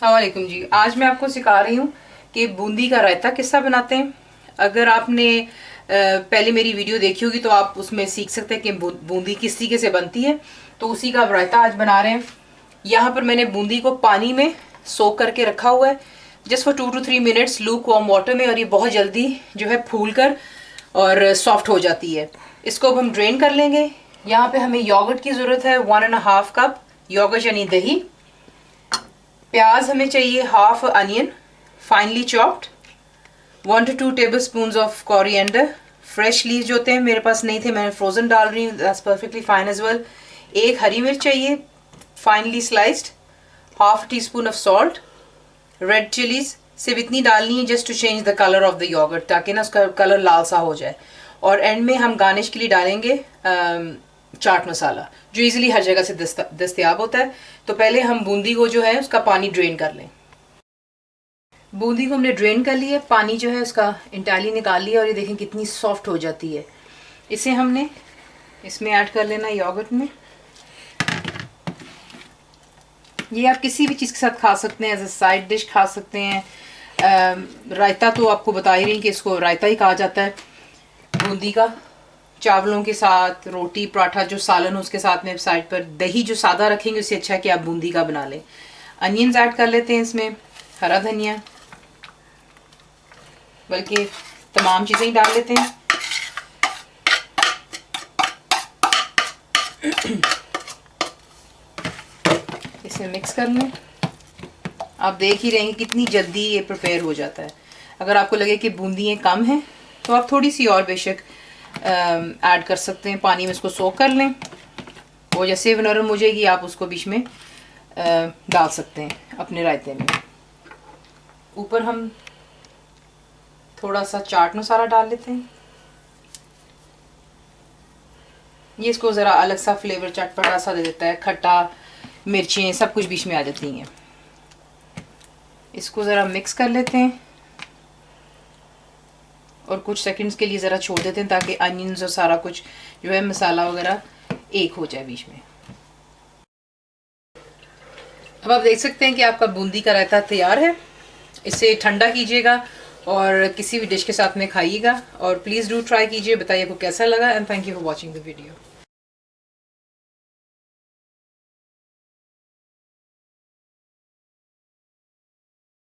वालेकुम जी। आज मैं आपको सिखा रही हूँ कि बूंदी का रायता किस्सा बनाते हैं। अगर आपने पहले मेरी वीडियो देखी होगी तो आप उसमें सीख सकते हैं कि बूंदी किस तरीके से बनती है। तो उसी का रायता आज बना रहे हैं। यहाँ पर मैंने बूंदी को पानी में सोक करके रखा हुआ है just for 2 to 3 minutes look warm water में, और ये बहुत जल्दी जो है फूल कर और सॉफ्ट हो जाती है। इसको अब हम ड्रेन कर लेंगे। यहाँ पे हमें योगर्ट की ज़रूरत है, 1.5 कप योगर्ट यानी दही। प्याज हमें चाहिए, half onion finally chopped, 1 to 2 tablespoons of coriander. Fresh leaves जो होते हैं मेरे पास नहीं थे, मैंने फ्रोजन डाल रही हूँ, that's perfectly fine as well. एक हरी मिर्च चाहिए finely sliced, half teaspoon of salt. Red chillies सिर्फ इतनी डालनी है just to change the colour of the yogurt, ताकि ना उसका कलर लाल सा हो जाए। और एंड में हम गार्निश के लिए डालेंगे चाट मसाला जो इजीली हर जगह से दस्तयाब होता है। तो पहले हम बूंदी को जो है उसका पानी ड्रेन कर लें। बूंदी को हमने ड्रेन कर लिया, पानी जो है उसका इंटायरली निकाल लिया, और ये देखें कितनी सॉफ्ट हो जाती है। इसे हमने इसमें ऐड कर लेना योगर्ट में। ये आप किसी भी चीज़ के साथ खा सकते हैं, एज अ साइड डिश खा सकते हैं। रायता तो आपको बता ही रही कि इसको रायता ही कहा जाता है बूंदी का। चावलों के साथ, रोटी पराठा जो सालन उसके साथ में साइड पर दही जो सादा रखेंगे उससे अच्छा है कि आप बूंदी का बना लें। अनियंस ऐड कर लेते हैं इसमें, हरा धनिया, बल्कि तमाम चीज़ें ही डाल लेते हैं। इसे मिक्स कर लें। आप देख ही रहेंगे कितनी जल्दी ये प्रिपेयर हो जाता है। अगर आपको लगे कि बूंदियाँ कम हैं तो आप थोड़ी सी और बेशक ऐड कर सकते हैं। पानी में इसको सोक कर लें, वो जैसे नरम हो जाएगी आप उसको बीच में डाल सकते हैं अपने रायते में। ऊपर हम थोड़ा सा चाट मसाला डाल लेते हैं। ये इसको ज़रा अलग सा फ्लेवर चटपटा सा दे देता है, खट्टा मिर्चें सब कुछ बीच में आ जाती हैं। इसको ज़रा मिक्स कर लेते हैं और कुछ सेकंड्स के लिए ज़रा छोड़ देते हैं ताकि अनियंस और सारा कुछ जो है मसाला वगैरह एक हो जाए बीच में। अब आप देख सकते हैं कि आपका बूंदी का रायता तैयार है। इसे ठंडा कीजिएगा और किसी भी डिश के साथ में खाइएगा, और प्लीज़ डू ट्राई कीजिए। बताइए आपको कैसा लगा, and thank you for watching the video.